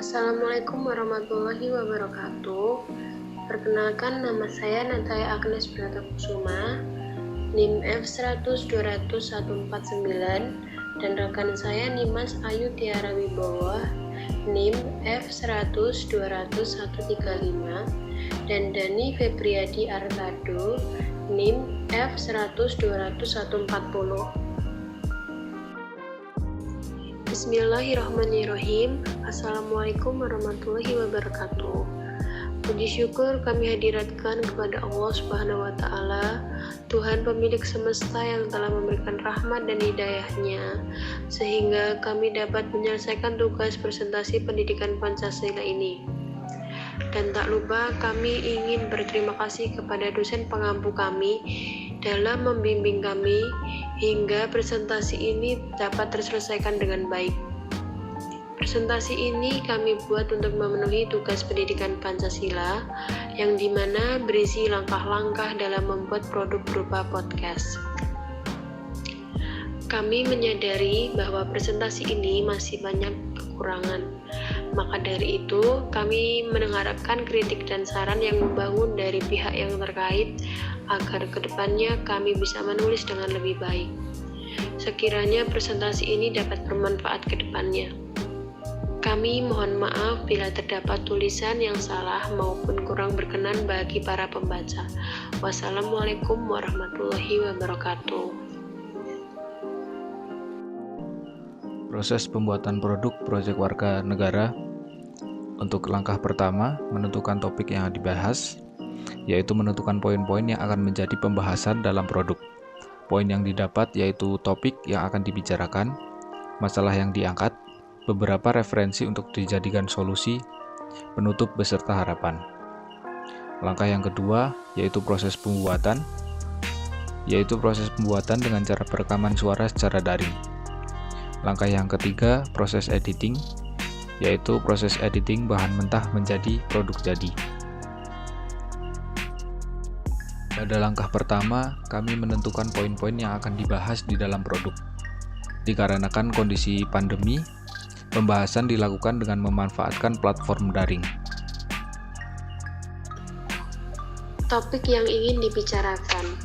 Assalamualaikum warahmatullahi wabarakatuh. Perkenalkan, nama saya Nataya Agnes Bratakusuma, NIM F100-200-149, dan rekan saya Nimas Ayu Tiara Wibowo, NIM F100-200-135, dan Dani Febriadi Artado, NIM F100-200-140. Bismillahirrahmanirrahim. Assalamualaikum warahmatullahi wabarakatuh. Puji syukur kami hadiratkan kepada Allah Subhanahu wa Ta'ala, Tuhan pemilik semesta yang telah memberikan rahmat dan hidayahnya, sehingga kami dapat menyelesaikan tugas presentasi pendidikan Pancasila ini. Dan tak lupa kami ingin berterima kasih kepada dosen pengampu kami dalam membimbing kami hingga presentasi ini dapat terselesaikan dengan baik. Presentasi ini kami buat untuk memenuhi tugas pendidikan Pancasila yang dimana berisi langkah-langkah dalam membuat produk berupa podcast. Kami menyadari bahwa presentasi ini masih banyak kekurangan. Maka dari itu, kami mengharapkan kritik dan saran yang membangun dari pihak yang terkait agar kedepannya kami bisa menulis dengan lebih baik. Sekiranya presentasi ini dapat bermanfaat ke depannya. Kami mohon maaf bila terdapat tulisan yang salah maupun kurang berkenan bagi para pembaca. Wassalamualaikum warahmatullahi wabarakatuh. Proses pembuatan produk proyek warga negara. Untuk langkah pertama, menentukan topik yang dibahas, yaitu menentukan poin-poin yang akan menjadi pembahasan dalam produk. Poin yang didapat yaitu topik yang akan dibicarakan, masalah yang diangkat, beberapa referensi untuk dijadikan solusi, penutup beserta harapan. Langkah yang kedua yaitu proses pembuatan, dengan cara perekaman suara secara daring. Langkah yang ketiga, proses editing, yaitu proses editing bahan mentah menjadi produk jadi. Pada langkah pertama, kami menentukan poin-poin yang akan dibahas di dalam produk. Dikarenakan kondisi pandemi, pembahasan dilakukan dengan memanfaatkan platform daring. Topik yang ingin dibicarakan.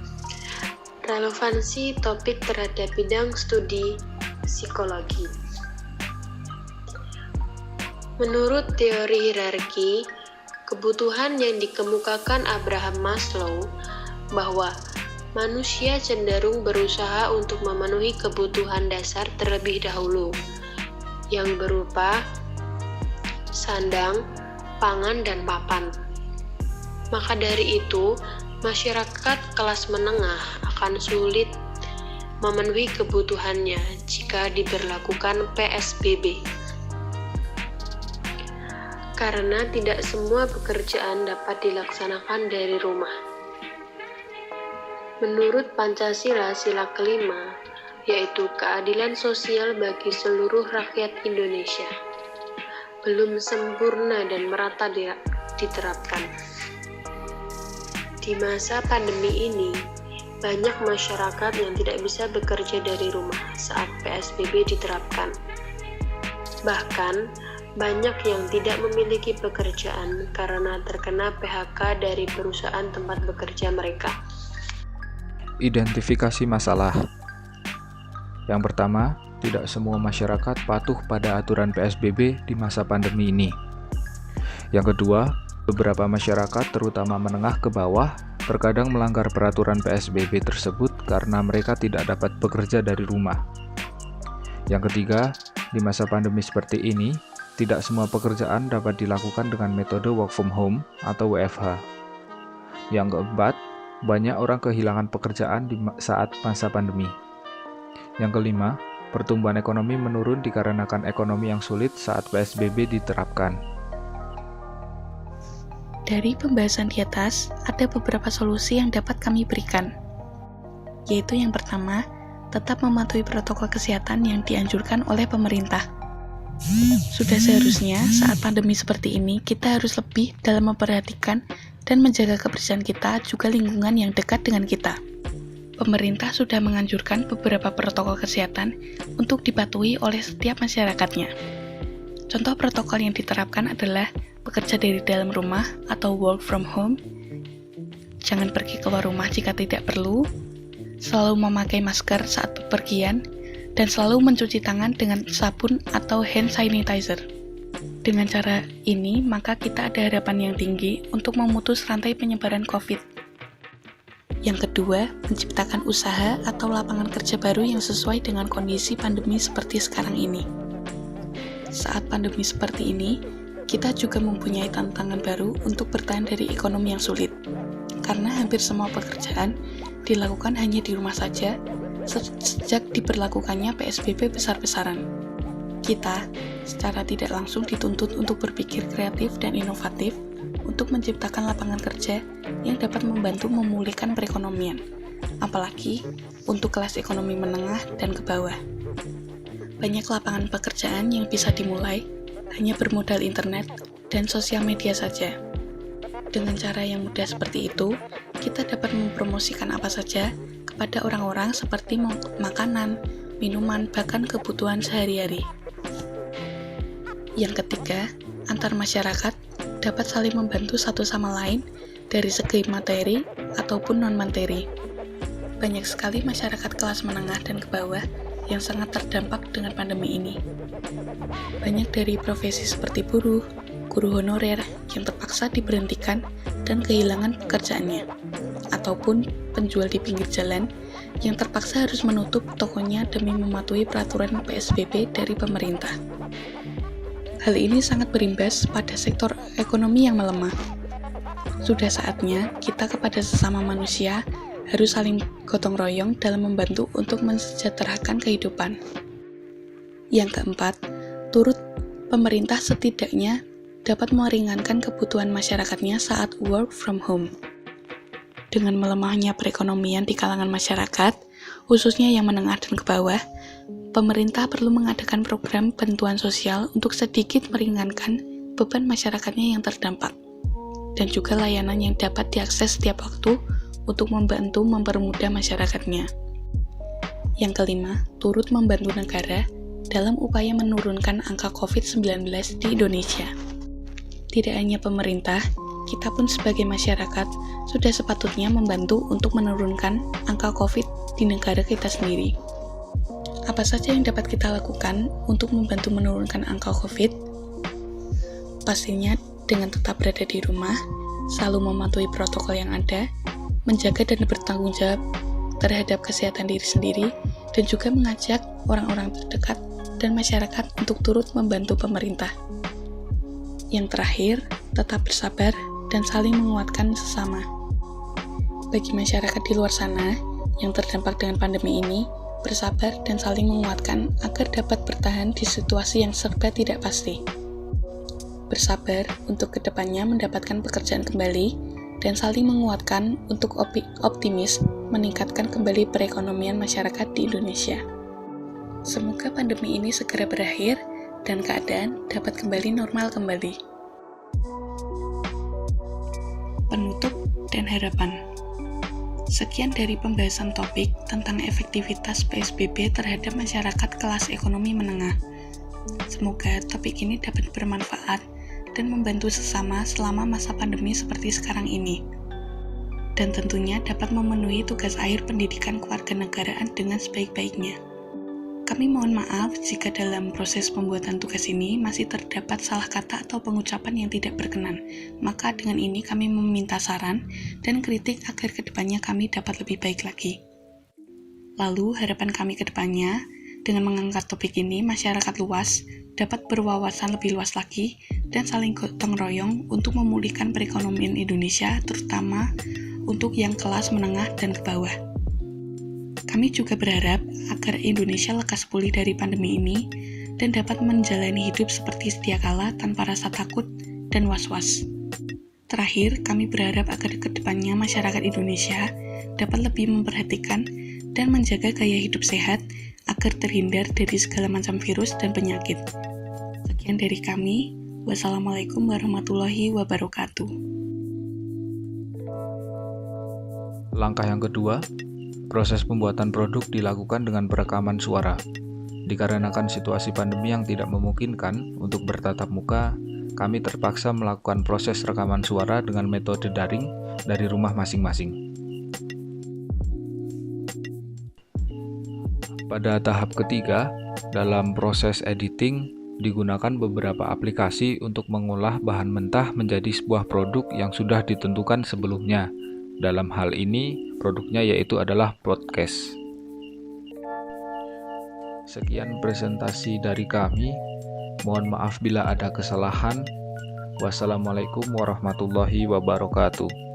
Relevansi topik terhadap bidang studi psikologi. Menurut teori hierarki, kebutuhan yang dikemukakan Abraham Maslow bahwa manusia cenderung berusaha untuk memenuhi kebutuhan dasar terlebih dahulu, yang berupa sandang, pangan, dan papan. Maka dari itu, masyarakat kelas menengah akan sulit memenuhi kebutuhannya jika diberlakukan PSBB. Karena tidak semua pekerjaan dapat dilaksanakan dari rumah. Menurut Pancasila sila kelima, yaitu keadilan sosial bagi seluruh rakyat Indonesia, belum sempurna dan merata diterapkan. Di masa pandemi ini, banyak masyarakat yang tidak bisa bekerja dari rumah saat PSBB diterapkan. Bahkan, banyak yang tidak memiliki pekerjaan karena terkena PHK dari perusahaan tempat bekerja mereka. Identifikasi masalah. Yang pertama, tidak semua masyarakat patuh pada aturan PSBB di masa pandemi ini. Yang kedua, beberapa masyarakat terutama menengah ke bawah terkadang melanggar peraturan PSBB tersebut karena mereka tidak dapat bekerja dari rumah. Yang ketiga, di masa pandemi seperti ini, tidak semua pekerjaan dapat dilakukan dengan metode work from home atau WFH. Yang keempat, banyak orang kehilangan pekerjaan di saat masa pandemi. Yang kelima, pertumbuhan ekonomi menurun dikarenakan ekonomi yang sulit saat PSBB diterapkan. Dari pembahasan di atas, ada beberapa solusi yang dapat kami berikan, yaitu yang pertama, tetap mematuhi protokol kesehatan yang dianjurkan oleh pemerintah. Sudah seharusnya saat pandemi seperti ini, kita harus lebih dalam memperhatikan dan menjaga kebersihan kita, juga lingkungan yang dekat dengan kita. Pemerintah sudah menganjurkan beberapa protokol kesehatan untuk dipatuhi oleh setiap masyarakatnya. Contoh protokol yang diterapkan adalah bekerja dari dalam rumah atau work from home, jangan pergi keluar rumah jika tidak perlu, selalu memakai masker saat bepergian, dan selalu mencuci tangan dengan sabun atau hand sanitizer. Dengan cara ini, maka kita ada harapan yang tinggi untuk memutus rantai penyebaran COVID. Yang kedua, menciptakan usaha atau lapangan kerja baru yang sesuai dengan kondisi pandemi seperti sekarang ini. Saat pandemi seperti ini, kita juga mempunyai tantangan baru untuk bertahan dari ekonomi yang sulit. Karena hampir semua pekerjaan dilakukan hanya di rumah saja, sejak diberlakukannya PSBB besar-besaran. Kita secara tidak langsung dituntut untuk berpikir kreatif dan inovatif untuk menciptakan lapangan kerja yang dapat membantu memulihkan perekonomian, apalagi untuk kelas ekonomi menengah dan ke bawah. Banyak lapangan pekerjaan yang bisa dimulai hanya bermodal internet dan sosial media saja. Dengan cara yang mudah seperti itu, kita dapat mempromosikan apa saja kepada orang-orang seperti makanan, minuman, bahkan kebutuhan sehari-hari. Yang ketiga, antar masyarakat dapat saling membantu satu sama lain dari segi materi ataupun non-materi. Banyak sekali masyarakat kelas menengah dan ke bawah yang sangat terdampak dengan pandemi ini. Banyak dari profesi seperti buruh, guru honorer yang terpaksa diberhentikan dan kehilangan pekerjaannya, ataupun penjual di pinggir jalan yang terpaksa harus menutup tokonya demi mematuhi peraturan PSBB dari pemerintah. Hal ini sangat berimbas pada sektor ekonomi yang melemah. Sudah saatnya kita kepada sesama manusia harus saling gotong royong dalam membantu untuk mensejahterakan kehidupan. Yang keempat, turut pemerintah setidaknya dapat meringankan kebutuhan masyarakatnya saat work from home. Dengan melemahnya perekonomian di kalangan masyarakat, khususnya yang menengah dan ke bawah, pemerintah perlu mengadakan program bantuan sosial untuk sedikit meringankan beban masyarakatnya yang terdampak, dan juga layanan yang dapat diakses setiap waktu untuk membantu mempermudah masyarakatnya. Yang kelima, turut membantu negara dalam upaya menurunkan angka COVID-19 di Indonesia. Tidak hanya pemerintah, kita pun sebagai masyarakat sudah sepatutnya membantu untuk menurunkan angka COVID di negara kita sendiri. Apa saja yang dapat kita lakukan untuk membantu menurunkan angka COVID? Pastinya dengan tetap berada di rumah, selalu mematuhi protokol yang ada, menjaga dan bertanggung jawab terhadap kesehatan diri sendiri, dan juga mengajak orang-orang terdekat dan masyarakat untuk turut membantu pemerintah. Yang terakhir, tetap bersabar dan saling menguatkan sesama. Bagi masyarakat di luar sana yang terdampak dengan pandemi ini, bersabar dan saling menguatkan agar dapat bertahan di situasi yang serba tidak pasti. Bersabar untuk kedepannya mendapatkan pekerjaan kembali, dan saling menguatkan untuk optimis meningkatkan kembali perekonomian masyarakat di Indonesia. Semoga pandemi ini segera berakhir dan keadaan dapat kembali normal kembali. Penutup dan harapan. Sekian dari pembahasan topik tentang efektivitas PSBB terhadap masyarakat kelas ekonomi menengah. Semoga topik ini dapat bermanfaat dan membantu sesama selama masa pandemi seperti sekarang ini. Dan tentunya dapat memenuhi tugas akhir pendidikan kewarganegaraan dengan sebaik-baiknya. Kami mohon maaf jika dalam proses pembuatan tugas ini masih terdapat salah kata atau pengucapan yang tidak berkenan. Maka dengan ini kami meminta saran dan kritik agar kedepannya kami dapat lebih baik lagi. Lalu harapan kami kedepannya, dengan mengangkat topik ini, masyarakat luas dapat berwawasan lebih luas lagi dan saling gotong royong untuk memulihkan perekonomian Indonesia, terutama untuk yang kelas menengah dan ke bawah. Kami juga berharap agar Indonesia lekas pulih dari pandemi ini dan dapat menjalani hidup seperti sedia kala tanpa rasa takut dan was-was. Terakhir, kami berharap agar kedepannya masyarakat Indonesia dapat lebih memperhatikan dan menjaga gaya hidup sehat agar terhindar dari segala macam virus dan penyakit. Sekian dari kami. Wassalamualaikum warahmatullahi wabarakatuh. Langkah yang kedua, proses pembuatan produk dilakukan dengan perekaman suara. Dikarenakan situasi pandemi yang tidak memungkinkan untuk bertatap muka, kami terpaksa melakukan proses rekaman suara dengan metode daring dari rumah masing-masing. Pada tahap ketiga, dalam proses editing, digunakan beberapa aplikasi untuk mengolah bahan mentah menjadi sebuah produk yang sudah ditentukan sebelumnya. Dalam hal ini, produknya yaitu adalah podcast. Sekian presentasi dari kami. Mohon maaf bila ada kesalahan. Wassalamualaikum warahmatullahi wabarakatuh.